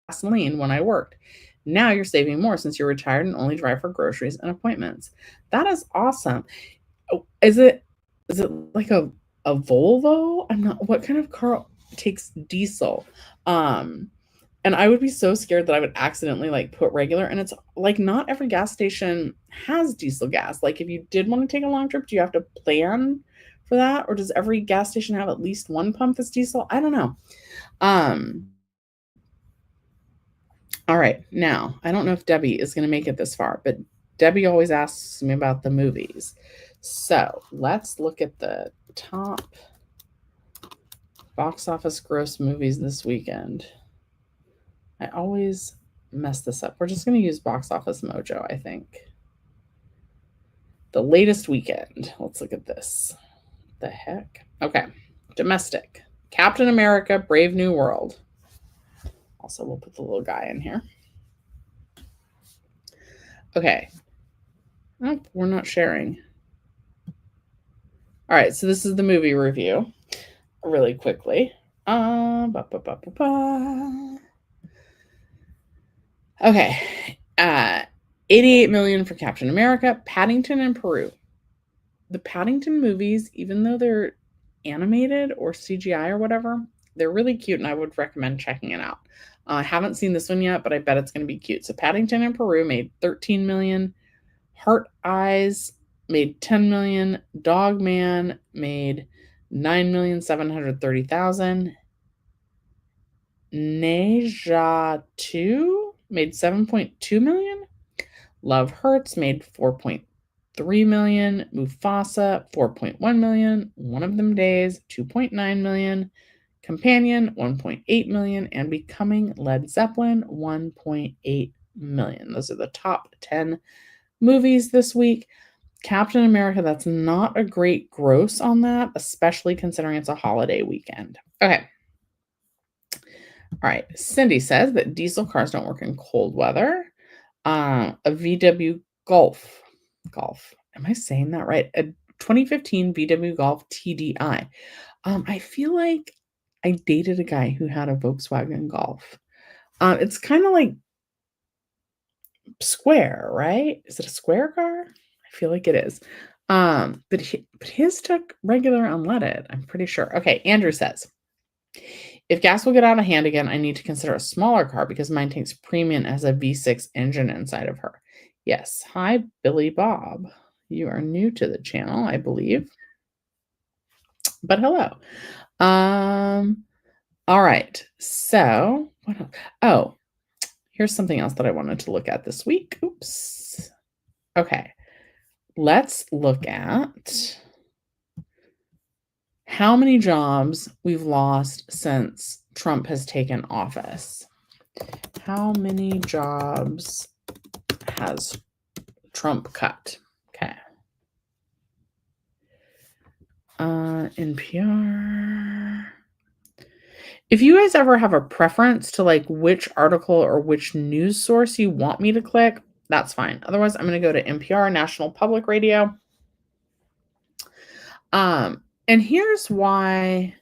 gasoline when I worked. Now you're saving more since you're retired and only drive for groceries and appointments. That is awesome. Oh, is it like a Volvo? I'm not, what kind of car takes diesel? And I would be so scared that I would accidentally like put regular, and it's like not every gas station has diesel gas. Like if you did want to take a long trip, do you have to plan for that? Or does every gas station have at least one pump that's diesel? I don't know. All right. Now, I don't know if Debbie is going to make it this far, but Debbie always asks me about the movies. So let's look at the top box office gross movies this weekend. I always mess this up. We're just going to use Box Office Mojo, I think. The latest weekend. Let's look at this. The heck? Okay. Domestic. Captain America, Brave New World. Also, we'll put the little guy in here. Okay. Oh, we're not sharing. All right, so this is the movie review really quickly. Okay. 88 million for Captain America, Paddington and Peru. The Paddington movies, even though they're animated or CGI or whatever, they're really cute and I would recommend checking it out. I haven't seen this one yet, but I bet it's going to be cute. So Paddington and Peru made 13 million. Heart Eyes made 10 million. Dog Man made 9,730,000. Neja 2 made 7.2 million. Love Hurts made 4.3 million. Mufasa 4.1 million. One of Them Days 2.9 million. Companion 1.8 million. And Becoming Led Zeppelin 1.8 million. Those are the top 10 movies this week. Captain America, that's not a great gross on that, especially considering it's a holiday weekend. Okay. All right. Cindy says that diesel cars don't work in cold weather. A VW Golf. Am I saying that right? A 2015 VW Golf TDI. I feel like I dated a guy who had a Volkswagen Golf. It's kind of like square, right? Is it a square car? I feel like it is. But his took regular unleaded, I'm pretty sure. Okay, Andrew says, If gas will get out of hand again, I need to consider a smaller car because mine takes premium and has a V6 engine inside of her. Yes. Hi, Billy Bob. You are new to the channel, I believe. But hello. All right. So, what else? Oh, here's something else that I wanted to look at this week. Oops. Okay. Let's look at how many jobs we've lost since Trump has taken office. How many jobs has Trump cut? Okay. NPR. If you guys ever have a preference to like which article or which news source you want me to click, that's fine. Otherwise, I'm going to go to NPR, National Public Radio. And here's why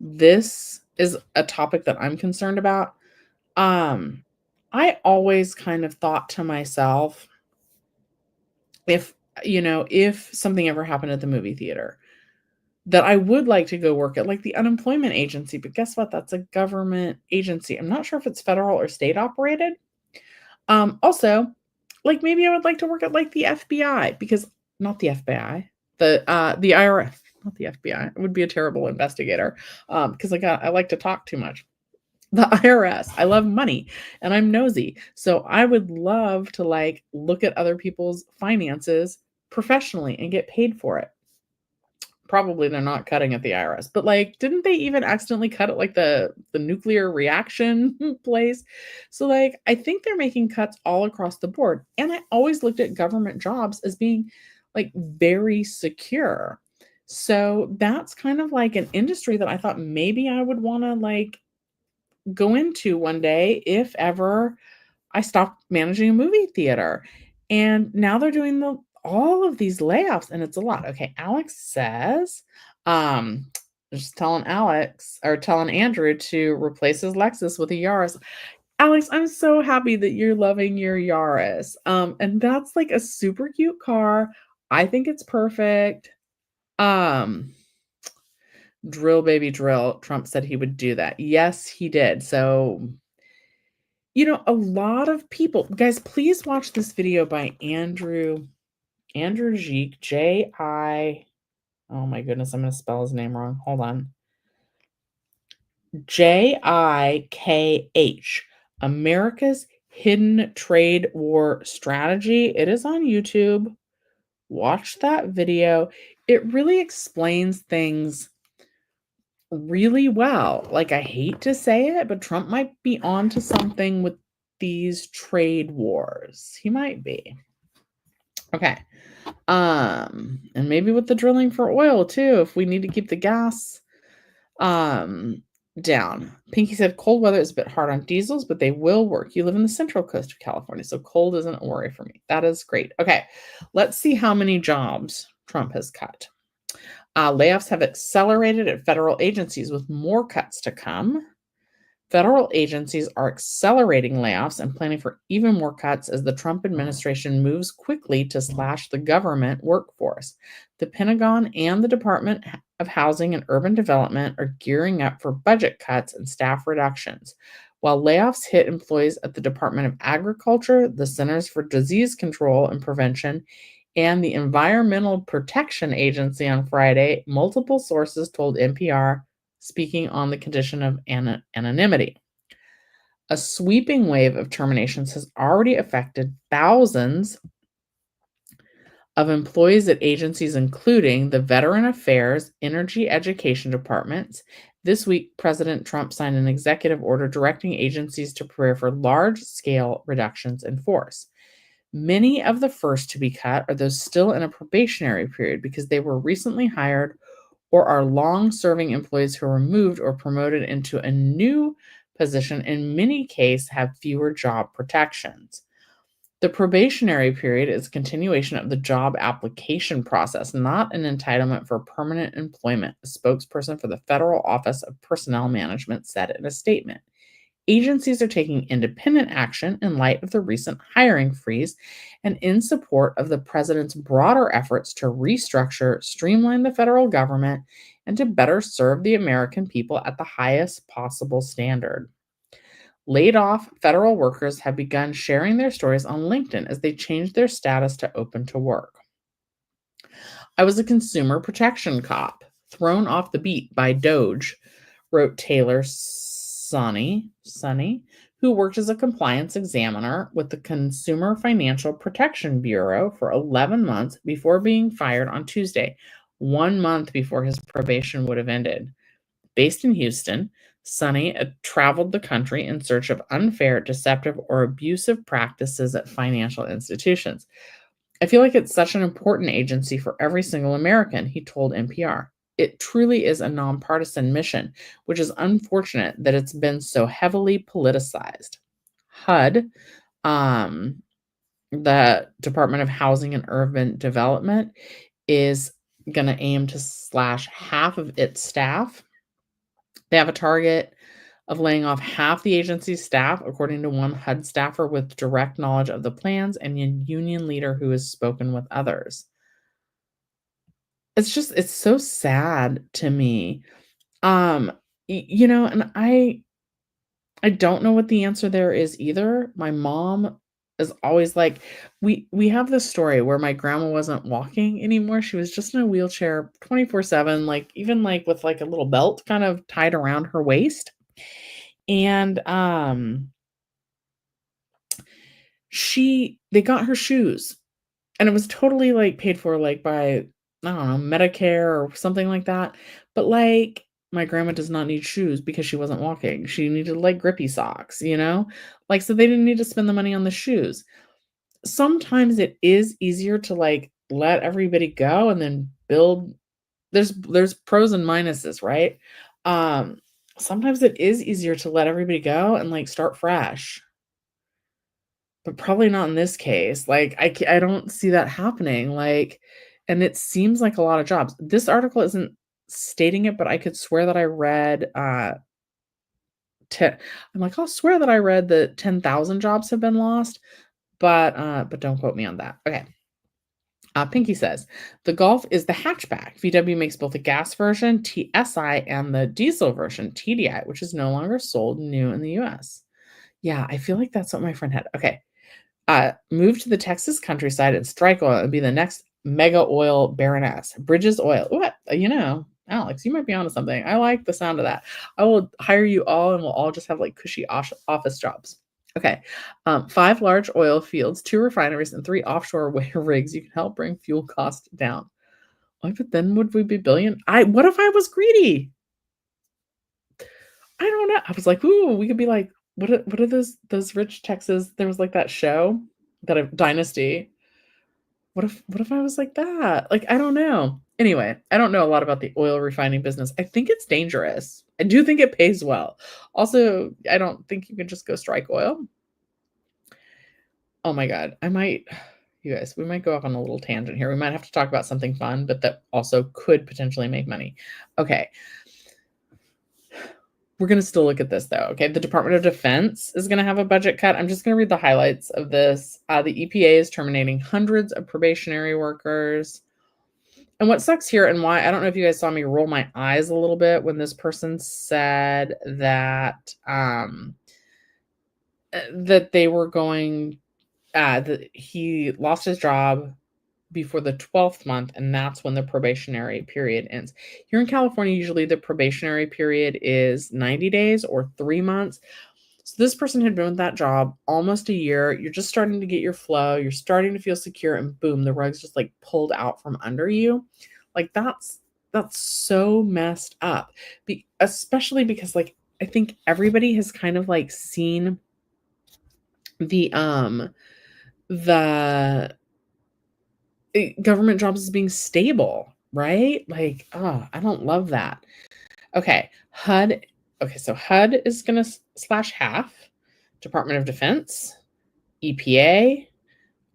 this is a topic that I'm concerned about. I always kind of thought to myself, if something ever happened at the movie theater, that I would like to go work at like the unemployment agency, but guess what? That's a government agency. I'm not sure if it's federal or state operated. Also, like maybe I would like to work at like the FBI because not the FBI, the IRS, not the FBI. I would be a terrible investigator because I like to talk too much. The IRS. I love money and I'm nosy. So I would love to like look at other people's finances professionally and get paid for it. Probably they're not cutting at the IRS, but like, didn't they even accidentally cut at like the nuclear reaction place? So like, I think they're making cuts all across the board. And I always looked at government jobs as being like very secure. So that's kind of like an industry that I thought maybe I would want to like go into one day if ever I stopped managing a movie theater. And now they're doing all of these layoffs and it's a lot. Okay, Alex says, just telling Andrew to replace his Lexus with a Yaris. Alex, I'm so happy that you're loving your Yaris. And that's like a super cute car. I think it's perfect. Drill, baby, drill. Trump said he would do that. Yes, he did. So, a lot of people, guys, please watch this video by Andrew Jeek, oh my goodness, I'm going to spell his name wrong. Hold on. Jikh, America's Hidden Trade War Strategy. It is on YouTube. Watch that video. It really explains things really well. Like, I hate to say it, but Trump might be onto something with these trade wars. He might be. Okay. And maybe with the drilling for oil too, if we need to keep the gas down. Pinky said cold weather is a bit hard on diesels, but they will work. You live in the central coast of California, so cold isn't a worry for me. That is great. Okay, let's see how many jobs Trump has cut. Layoffs have accelerated at federal agencies with more cuts to come. Federal agencies are accelerating layoffs and planning for even more cuts as the Trump administration moves quickly to slash the government workforce. The Pentagon and the Department of Housing and Urban Development are gearing up for budget cuts and staff reductions. While layoffs hit employees at the Department of Agriculture, the Centers for Disease Control and Prevention, and the Environmental Protection Agency on Friday, multiple sources told NPR, speaking on the condition of anonymity. A sweeping wave of terminations has already affected thousands of employees at agencies, including the Veteran Affairs, Energy Education departments. This week, President Trump signed an executive order directing agencies to prepare for large-scale reductions in force. Many of the first to be cut are those still in a probationary period because they were recently hired or are long-serving employees who are moved or promoted into a new position, in many cases have fewer job protections. The probationary period is a continuation of the job application process, not an entitlement for permanent employment, a spokesperson for the Federal Office of Personnel Management said in a statement. Agencies are taking independent action in light of the recent hiring freeze and in support of the president's broader efforts to restructure, streamline the federal government, and to better serve the American people at the highest possible standard. Laid off federal workers have begun sharing their stories on LinkedIn as they change their status to open to work. I was a consumer protection cop, thrown off the beat by Doge, wrote Taylor Sonny, who worked as a compliance examiner with the Consumer Financial Protection Bureau for 11 months before being fired on Tuesday, 1 month before his probation would have ended. Based in Houston, Sonny traveled the country in search of unfair, deceptive, or abusive practices at financial institutions. I feel like it's such an important agency for every single American, he told NPR. It truly is a nonpartisan mission, which is unfortunate that it's been so heavily politicized. HUD, um, the Department of Housing and Urban Development, is going to aim to slash half of its staff. They have a target of laying off half the agency's staff, according to one HUD staffer with direct knowledge of the plans and a union leader who has spoken with others. It's so sad to me. Um, and I don't know what the answer there is either. My mom is always like, we have this story where my grandma wasn't walking anymore. She was just in a wheelchair 24/7, like even like with like a little belt kind of tied around her waist. And they got her shoes, and it was totally, like, paid for, like, by, I don't know, Medicare or something like that, but, like, my grandma does not need shoes because she wasn't walking. She needed, like, grippy socks, you know? Like, so they didn't need to spend the money on the shoes. Sometimes it is easier to, like, let everybody go and then build. There's pros and minuses, right? Um, Sometimes it is easier to let everybody go and, like, start fresh. But probably not in this case, like, I don't see that happening, like, and it seems like a lot of jobs. This article isn't stating it, but I could swear that I read, te I'm like, "I'll swear that I read that 10,000 jobs have been lost," but don't quote me on that. Okay. Pinky says, "The Golf is the hatchback. VW makes both a gas version, TSI, and the diesel version, TDI, which is no longer sold new in the US." Yeah, I feel like that's what my friend had. Okay. Move to the Texas countryside and strike oil and be the next mega oil baroness. Bridges Oil. What? Alex, you might be onto something. I like the sound of that. I will hire you all and we'll all just have like cushy office jobs. Okay. 5 large oil fields, 2 refineries, and 3 offshore rigs. You can help bring fuel costs down. Like, but then would we be billion? What if I was greedy? I don't know. I was like, ooh, we could be like, what are those rich Texas? There was like that show, that a Dynasty. What if I was like that? Like, I don't know. Anyway, I don't know a lot about the oil refining business. I think it's dangerous. I do think it pays well. Also, I don't think you can just go strike oil. Oh my god, you guys, we might go off on a little tangent here. We might have to talk about something fun, but that also could potentially make money. Okay. We're going to still look at this though. Okay. The Department of Defense is going to have a budget cut. I'm just going to read the highlights of this. The EPA is terminating hundreds of probationary workers. And what sucks here, and why, I don't know if you guys saw me roll my eyes a little bit when this person said that that they were going that he lost his job before the 12th month, and that's when the probationary period ends. Here in California, usually the probationary period is 90 days or 3 months. So this person had been with that job almost a year. You're just starting to get your flow. You're starting to feel secure, and boom, the rug's just like pulled out from under you. Like that's so messed up. Especially because like I think everybody has kind of like seen the government jobs as being stable, right? Like, oh, I don't love that. Okay, HUD. Okay, so HUD is going to slash half. Department of Defense, EPA,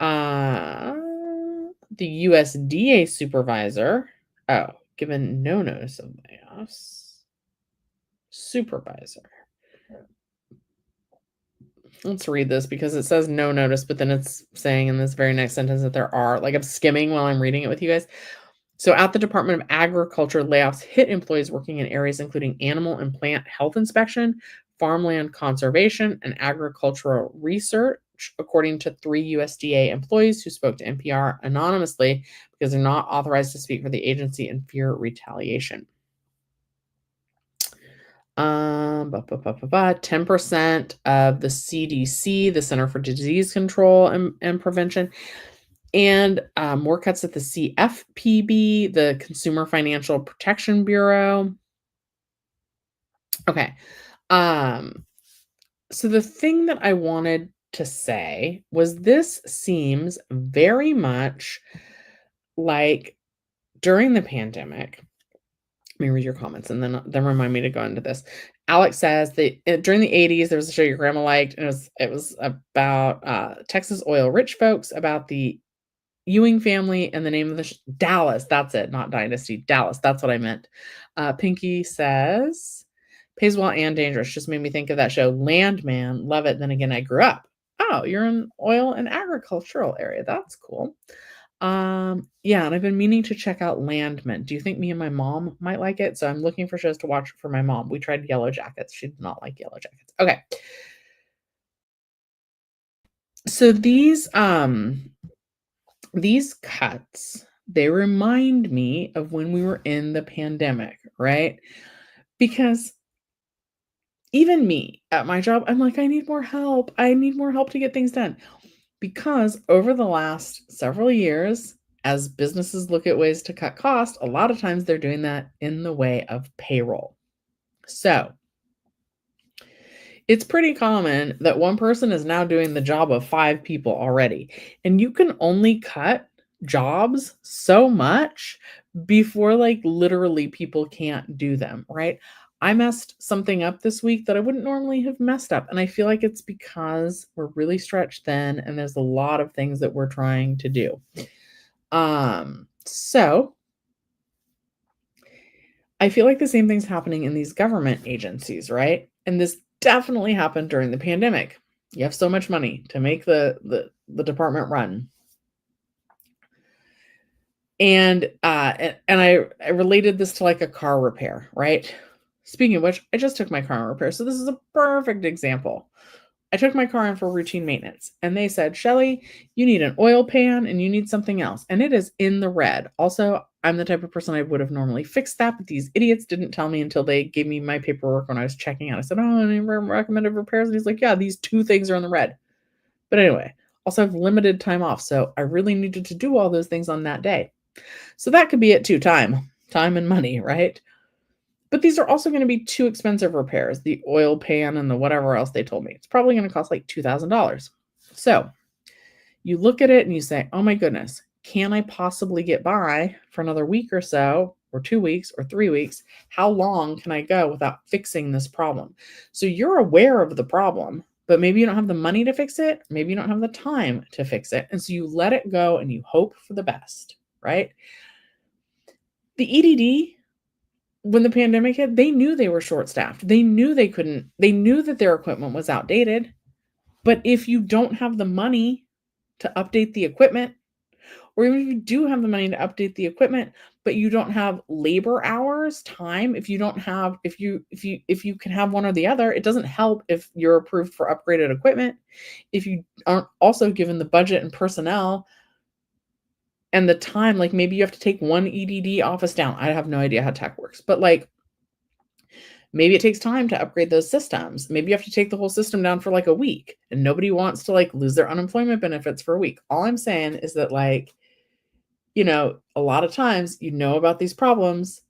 the USDA supervisor. Oh, given no notice of layoffs. Supervisor. Let's read this because it says no notice, but then it's saying in this very next sentence that there are. Like, I'm skimming while I'm reading it with you guys. So at the Department of Agriculture, layoffs hit employees working in areas including animal and plant health inspection, farmland conservation, and agricultural research, according to 3 USDA employees who spoke to NPR anonymously because they're not authorized to speak for the agency and fear retaliation. 10% of the CDC, the Center for Disease Control and Prevention, and more cuts at the CFPB, the Consumer Financial Protection Bureau. Okay. So the thing that I wanted to say was this seems very much like during the pandemic. Let me read your comments and then remind me to go into this. Alex says that during the 80s, there was a show your grandma liked, and it was about Texas oil rich folks, about the Ewing family, and the name of the Dallas. That's it, not Dynasty. Dallas. That's what I meant. Pinky says, pays well and dangerous. Just made me think of that show, Landman. Love it. Then again, I grew up. Oh, you're in oil and agricultural area. That's cool. Yeah, and I've been meaning to check out Landman. Do you think me and my mom might like it? So I'm looking for shows to watch for my mom. We tried Yellow Jackets. She did not like Yellow Jackets. Okay. So these cuts, they remind me of when we were in the pandemic, right? Because even me at my job, I'm like, I need more help. I need more help to get things done. Because over the last several years, as businesses look at ways to cut costs, a lot of times they're doing that in the way of payroll. So it's pretty common that one person is now doing the job of 5 people already. And you can only cut jobs so much before, like, literally people can't do them, right? I messed something up this week that I wouldn't normally have messed up. And I feel like it's because we're really stretched thin and there's a lot of things that we're trying to do. So I feel like the same thing's happening in these government agencies, right? And this definitely happened during the pandemic. You have so much money to make the department run. And I related this to like a car repair, right? Speaking of which, I just took my car in repair. So this is a perfect example. I took my car in for routine maintenance and they said, Shelly, you need an oil pan and you need something else. And it is in the red. Also, I'm the type of person I would have normally fixed that, but these idiots didn't tell me until they gave me my paperwork when I was checking out. I said, oh, any recommended repairs? And he's like, yeah, these 2 things are in the red. But anyway, also I have limited time off. So I really needed to do all those things on that day. So that could be it too, time and money, right? But these are also going to be too expensive repairs, the oil pan and the whatever else they told me. It's probably going to cost like $2,000. So you look at it and you say, oh my goodness, can I possibly get by for another week or so, or 2 weeks or 3 weeks? How long can I go without fixing this problem? So you're aware of the problem, but maybe you don't have the money to fix it. Maybe you don't have the time to fix it. And so you let it go and you hope for the best, right? The EDD, when the pandemic hit, they knew they were short-staffed. They knew they knew that their equipment was outdated. But if you don't have the money to update the equipment, or even if you do have the money to update the equipment, but you don't have labor hours, time, if you can have one or the other, it doesn't help if you're approved for upgraded equipment. If you aren't also given the budget and personnel and the time, like maybe you have to take one EDD office down. I have no idea how tech works, but like maybe it takes time to upgrade those systems. Maybe you have to take the whole system down for like a week and nobody wants to like lose their unemployment benefits for a week. All I'm saying is that like, a lot of times about these problems,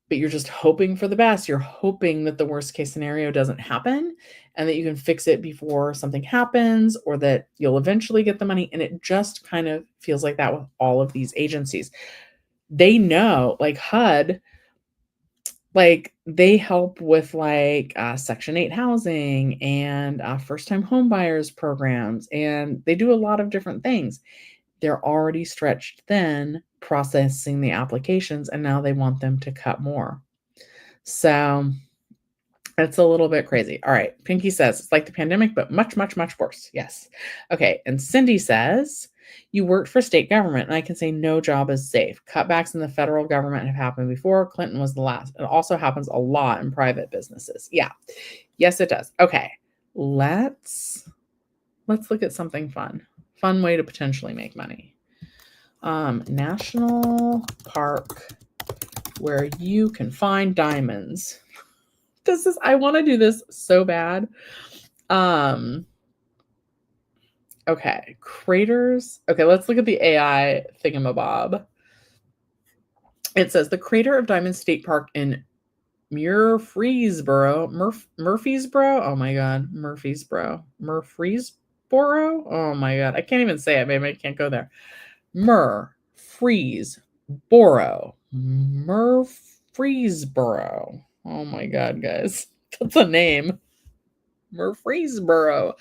but you're just hoping for the best. You're hoping that the worst case scenario doesn't happen and that you can fix it before something happens or that you'll eventually get the money. And it just kind of feels like that with all of these agencies. They know, like HUD, like they help with like Section 8 housing and first-time home buyers programs, and they do a lot of different things. They're already stretched thin processing the applications, and now they want them to cut more. So It's a little bit crazy. All right. Pinky says it's like the pandemic, but much, much, much worse. Yes. Okay. And Cindy says, you worked for state government, and I can say no job is safe. Cutbacks in the federal government have happened before. Clinton was the last. It also happens a lot in private businesses. Yeah. Yes, it does. Okay. Let's look at something fun. Fun way to potentially make money. National park where you can find diamonds. I want to do this so bad. Okay, craters. Okay, let's look at the AI thingamabob. It says the crater of Diamond State Park in Murfreesboro. Murfreesboro? Oh my god, Murfreesboro. Murfreesboro? Oh my god, I can't even say it. Maybe I can't go there. Murfreesboro. Murfreesboro. Oh my god, guys. That's a name. Murfreesboro.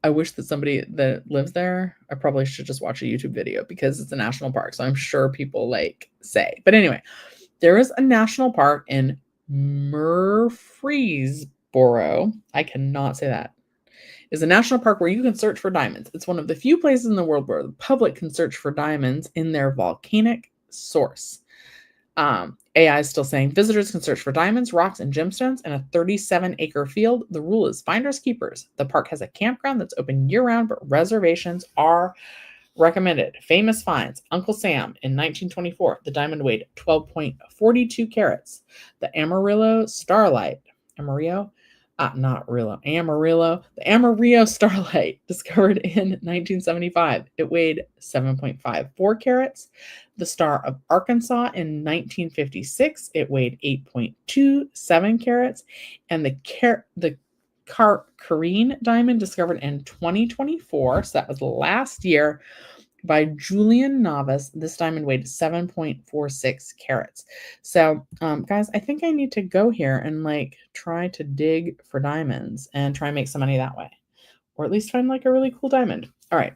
I wish that somebody that lives there, I probably should just watch a YouTube video because it's a national park. So I'm sure people say. But anyway, there is a national park in Murfreesboro. I cannot say that. It's a national park where you can search for diamonds. It's one of the few places in the world where the public can search for diamonds in their volcanic source. AI is still saying visitors can search for diamonds, rocks, and gemstones in a 37-acre field. The rule is finders keepers. The park has a campground that's open year-round, but reservations are recommended. Famous finds. Uncle Sam in 1924. The diamond weighed 12.42 carats. The Amarillo Starlight. Amarillo? Not Rillo. Amarillo. The Amarillo Starlight, discovered in 1975. It weighed 7.54 carats. The Star of Arkansas in 1956. It weighed 8.27 carats. And the Carine diamond, discovered in 2024. So that was last year, by Julian Navas. This diamond weighed 7.46 carats. So, guys, I think I need to go here and try to dig for diamonds and try and make some money that way, or at least find a really cool diamond. All right.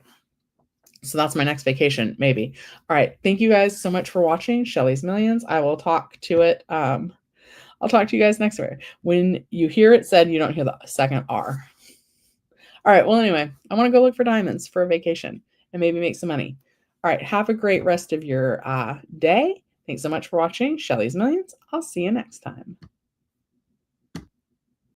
So that's my next vacation, maybe. All right. Thank you guys so much for watching Shelly's Millions. I will talk to it. I'll talk to you guys next week. When you hear it said, you don't hear the second R. All right. Well, anyway, I want to go look for diamonds for a vacation and maybe make some money. All right. Have a great rest of your day. Thanks so much for watching Shelly's Millions. I'll see you next time.